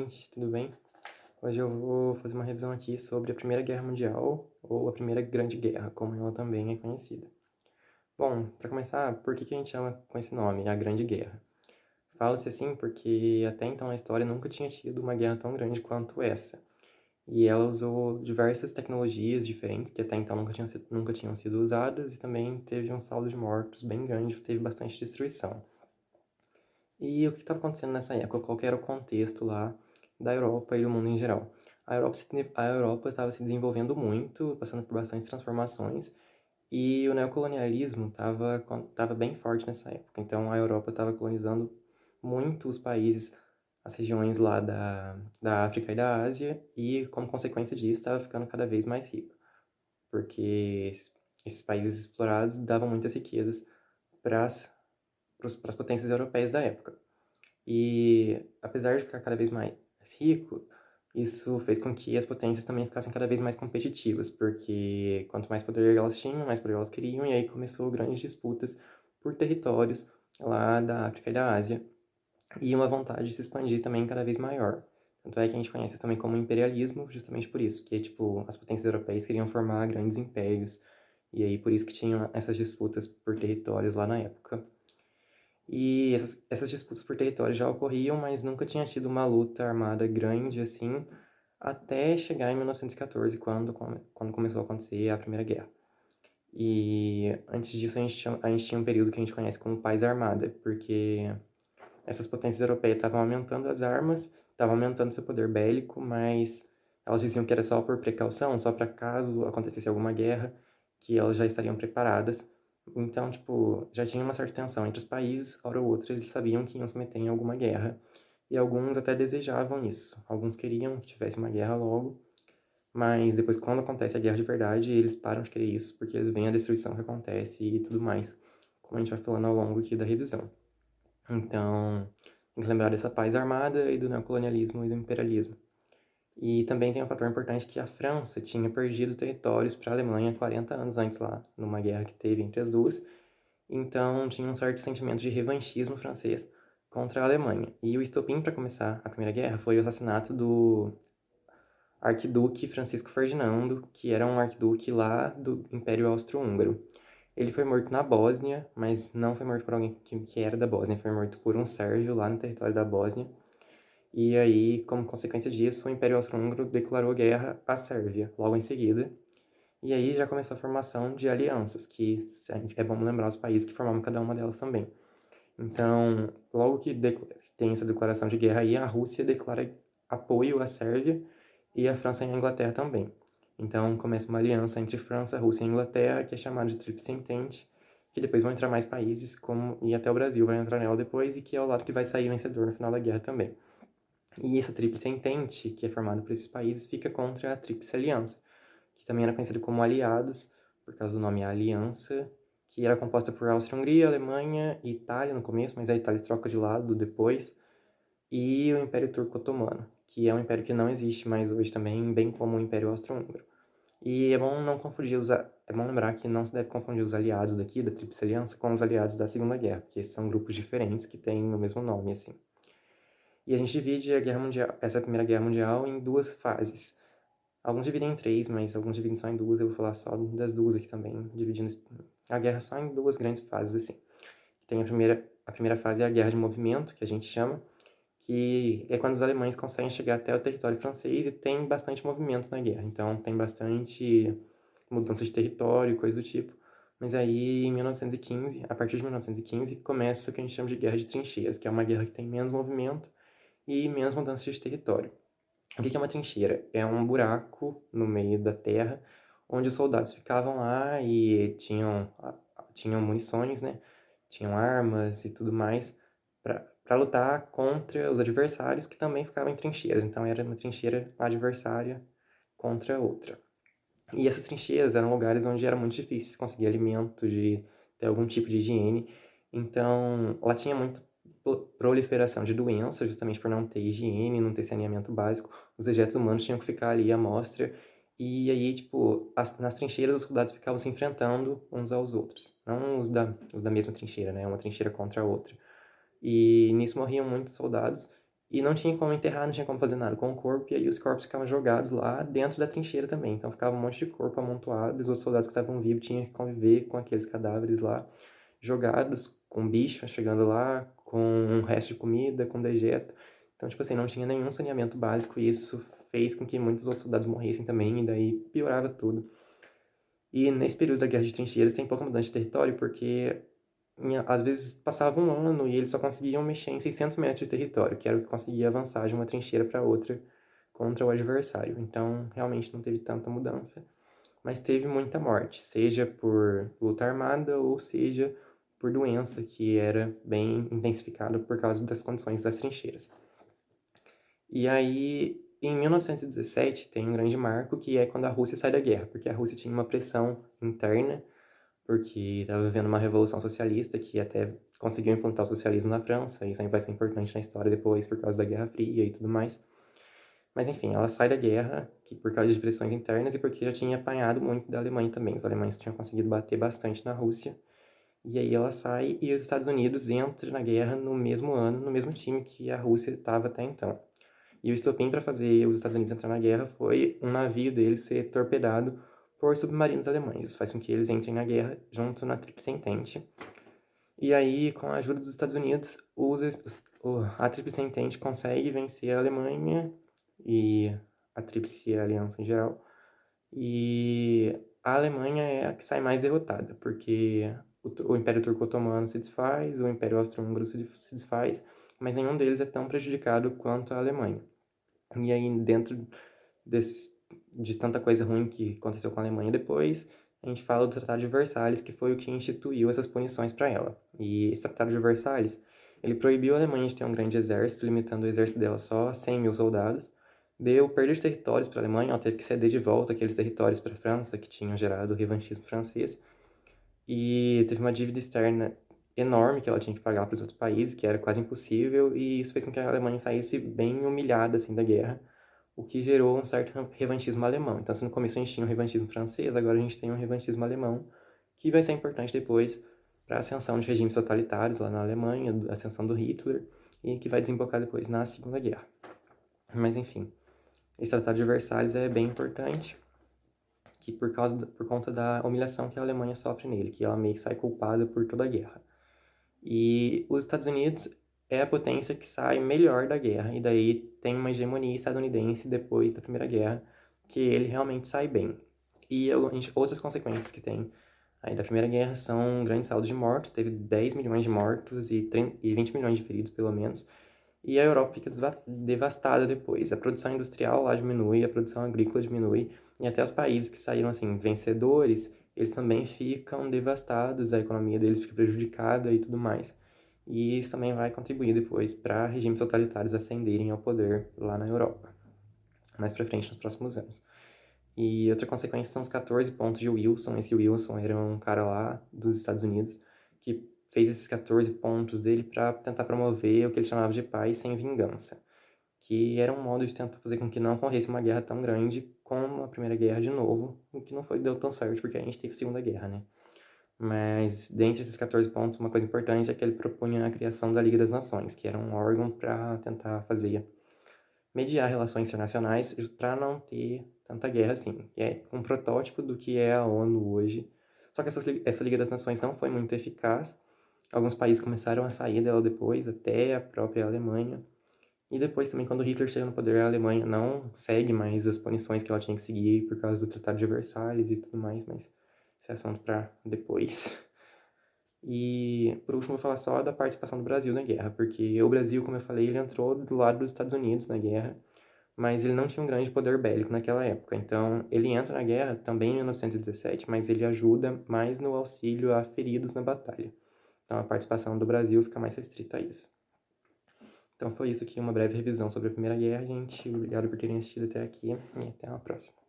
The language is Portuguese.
gente, tudo bem? Hoje eu vou fazer uma revisão aqui sobre a Primeira Guerra Mundial, ou a Primeira Grande Guerra, como ela também é conhecida. Bom, para começar, por que a gente chama com esse nome, a Grande Guerra? Fala-se assim porque até então na história nunca tinha tido uma guerra tão grande quanto essa. E ela usou diversas tecnologias diferentes que até então nunca tinham sido usadas e também teve um saldo de mortos bem grande, teve bastante destruição. E o que estava acontecendo nessa época? Qual que era o contexto lá da Europa e do mundo em geral? A Europa estava se desenvolvendo muito, passando por bastantes transformações, e o neocolonialismo estava bem forte nessa época. Então a Europa estava colonizando muito os países, as regiões lá da África e da Ásia, e como consequência disso estava ficando cada vez mais rico, porque esses países explorados davam muitas riquezas para as potências europeias da época. E apesar de ficar cada vez mais rico, isso fez com que as potências também ficassem cada vez mais competitivas, porque quanto mais poder elas tinham, mais poder elas queriam, e aí começou grandes disputas por territórios lá da África e da Ásia, e uma vontade de se expandir também cada vez maior. Tanto é que a gente conhece isso também como imperialismo, justamente por isso, que tipo, as potências europeias queriam formar grandes impérios, e aí por isso que tinham essas disputas por territórios lá na época. E essas disputas por território já ocorriam, mas nunca tinha tido uma luta armada grande assim, até chegar em 1914, quando começou a acontecer a Primeira Guerra. E antes disso a gente tinha um período que a gente conhece como Paz Armada, porque essas potências europeias estavam aumentando as armas, estavam aumentando seu poder bélico, mas elas diziam que era só por precaução, só para caso acontecesse alguma guerra, que elas já estariam preparadas. Então, tipo, já tinha uma certa tensão entre os países, hora ou outra eles sabiam que iam se meter em alguma guerra. E alguns até desejavam isso. Alguns queriam que tivesse uma guerra logo, mas depois, quando acontece a guerra de verdade, eles param de querer isso, porque eles veem a destruição que acontece e tudo mais, como a gente vai falando ao longo aqui da revisão. Então, tem que lembrar dessa paz armada e do neocolonialismo e do imperialismo. E também tem um fator importante que a França tinha perdido territórios para a Alemanha 40 anos antes lá, numa guerra que teve entre as duas. Então, tinha um certo sentimento de revanchismo francês contra a Alemanha. E o estopim para começar a Primeira Guerra foi o assassinato do arquiduque Francisco Ferdinando, que era um arquiduque lá do Império Austro-Húngaro. Ele foi morto na Bósnia, mas não foi morto por alguém que era da Bósnia, foi morto por um sérvio lá no território da Bósnia. E aí, como consequência disso, o Império Austro-Húngaro declarou guerra à Sérvia logo em seguida. E aí já começou a formação de alianças, que é bom lembrar os países que formavam cada uma delas também. Então, logo que tem essa declaração de guerra aí, a Rússia declara apoio à Sérvia e a França e a Inglaterra também. Então, começa uma aliança entre França, Rússia e Inglaterra, que é chamada de Tríplice Entente, que depois vão entrar mais países, e até o Brasil vai entrar nela depois, e que é o lado que vai sair vencedor no final da guerra também. E essa Tríplice Entente, que é formada por esses países, fica contra a Tríplice Aliança, que também era conhecida como Aliados, por causa do nome Aliança, que era composta por Áustria-Hungria, Alemanha e Itália no começo, mas a Itália troca de lado depois, e o Império Turco Otomano, que é um império que não existe mais hoje também, bem como o Império Austro-Húngaro. E é bom não confundir é bom lembrar que não se deve confundir os aliados daqui da Tríplice Aliança com os aliados da Segunda Guerra, porque esses são grupos diferentes que têm o mesmo nome, assim. E a gente divide a Guerra Mundial, essa Primeira Guerra Mundial em duas fases. Alguns dividem em três, mas alguns dividem só em duas. Eu vou falar só das duas aqui também, dividindo a guerra só em duas grandes fases, assim. Tem a primeira fase é a Guerra de Movimento, que a gente chama, que é quando os alemães conseguem chegar até o território francês e tem bastante movimento na guerra. Então tem bastante mudança de território, coisa do tipo. Mas aí, em 1915, a partir de 1915, começa o que a gente chama de Guerra de Trincheiras, que é uma guerra que tem menos movimento e menos mudança de território. O que é uma trincheira? É um buraco no meio da terra, onde os soldados ficavam lá e tinham munições, né? Tinham armas e tudo mais para lutar contra os adversários que também ficavam em trincheiras. Então era uma trincheira adversária contra outra. E essas trincheiras eram lugares onde era muito difícil conseguir alimento, de ter algum tipo de higiene. Então, lá tinha muito proliferação de doenças, justamente por não ter higiene, não ter saneamento básico. Os dejetos humanos tinham que ficar ali à mostra. E aí, tipo, nas trincheiras os soldados ficavam se enfrentando uns aos outros. Não os da mesma trincheira, né? Uma trincheira contra a outra. E nisso morriam muitos soldados. e não tinha como enterrar, não tinha como fazer nada com o corpo, e aí os corpos ficavam jogados lá dentro da trincheira também. Então ficava um monte de corpo amontoado, e os outros soldados que estavam vivos tinham que conviver com aqueles cadáveres lá, jogados, com bicho chegando lá, com um resto de comida, com dejeto. Então, tipo assim, não tinha nenhum saneamento básico, e isso fez com que muitos outros soldados morressem também, e daí piorava tudo. E nesse período da Guerra de Trincheiras tem pouca mudança de território, porque às vezes passava um ano e eles só conseguiam mexer em 600 metros de território, que era o que conseguia avançar de uma trincheira para outra contra o adversário. Então, realmente não teve tanta mudança, mas teve muita morte, seja por luta armada ou seja por doença, que era bem intensificada por causa das condições das trincheiras. E aí, em 1917, tem um grande marco, que é quando a Rússia sai da guerra, porque a Rússia tinha uma pressão interna, porque estava vivendo uma revolução socialista que até conseguiu implantar o socialismo na França, e isso aí vai ser importante na história depois por causa da Guerra Fria e tudo mais. Mas enfim, ela sai da guerra que por causa de pressões internas e porque já tinha apanhado muito da Alemanha também. Os alemães tinham conseguido bater bastante na Rússia. E aí ela sai e os Estados Unidos entram na guerra no mesmo ano, no mesmo time que a Rússia estava até então. E o estopim para fazer os Estados Unidos entrar na guerra foi um navio deles ser torpedado por submarinos alemães. Isso faz com que eles entrem na guerra junto na Tríplice Entente. E aí, com a ajuda dos Estados Unidos, a Tríplice Entente consegue vencer a Alemanha e a Tríplice Aliança em geral. E a Alemanha é a que sai mais derrotada, porque o Império Turco Otomano se desfaz, o Império Austro-Húngaro se desfaz, mas nenhum deles é tão prejudicado quanto a Alemanha. E aí, dentro desse, de tanta coisa ruim que aconteceu com a Alemanha depois, a gente fala do Tratado de Versalhes, que foi o que instituiu essas punições para ela. E esse Tratado de Versalhes, ele proibiu a Alemanha de ter um grande exército, limitando o exército dela só a 100 mil soldados, deu perda de territórios para a Alemanha, ela teve que ceder de volta aqueles territórios para a França, que tinham gerado o revanchismo francês, e teve uma dívida externa enorme que ela tinha que pagar para os outros países, que era quase impossível, e isso fez com que a Alemanha saísse bem humilhada assim da guerra, o que gerou um certo revanchismo alemão. Então, se no começo a gente tinha um revanchismo francês, agora a gente tem um revanchismo alemão, que vai ser importante depois para a ascensão de regimes totalitários lá na Alemanha, a ascensão do Hitler, e que vai desembocar depois na Segunda Guerra. Mas, enfim, esse Tratado de Versalhes é bem importante, que por conta da humilhação que a Alemanha sofre nele, que ela meio que sai culpada por toda a guerra. E os Estados Unidos é a potência que sai melhor da guerra, e daí tem uma hegemonia estadunidense depois da Primeira Guerra, que ele realmente sai bem. E outras consequências que tem aí da Primeira Guerra são um grande saldo de mortos, teve 10 milhões de mortos e 20 milhões de feridos, pelo menos, e a Europa fica devastada depois. A produção industrial lá diminui, a produção agrícola diminui, e até os países que saíram assim vencedores, eles também ficam devastados, a economia deles fica prejudicada e tudo mais. E isso também vai contribuir depois para regimes totalitários ascenderem ao poder lá na Europa, mais para frente nos próximos anos. E outra consequência são os 14 pontos de Wilson. Esse Wilson era um cara lá dos Estados Unidos que fez esses 14 pontos dele para tentar promover o que ele chamava de paz sem vingança, que era um modo de tentar fazer com que não ocorresse uma guerra tão grande como a Primeira Guerra de novo, o que não deu tão certo porque a gente teve a Segunda Guerra, né? Mas, dentre esses 14 pontos, uma coisa importante é que ele propunha a criação da Liga das Nações, que era um órgão para tentar mediar relações internacionais para não ter tanta guerra assim. Que é um protótipo do que é a ONU hoje. Só que essa Liga das Nações não foi muito eficaz. Alguns países começaram a sair dela depois, até a própria Alemanha. E depois também, quando Hitler chega no poder, a Alemanha não segue mais as punições que ela tinha que seguir por causa do Tratado de Versalhes e tudo mais, mas esse é assunto para depois. E, por último, vou falar só da participação do Brasil na guerra, porque o Brasil, como eu falei, ele entrou do lado dos Estados Unidos na guerra, mas ele não tinha um grande poder bélico naquela época. Então, ele entra na guerra também em 1917, mas ele ajuda mais no auxílio a feridos na batalha. Então, a participação do Brasil fica mais restrita a isso. Então, foi isso aqui, uma breve revisão sobre a Primeira Guerra, gente. Obrigado por terem assistido até aqui e até a próxima.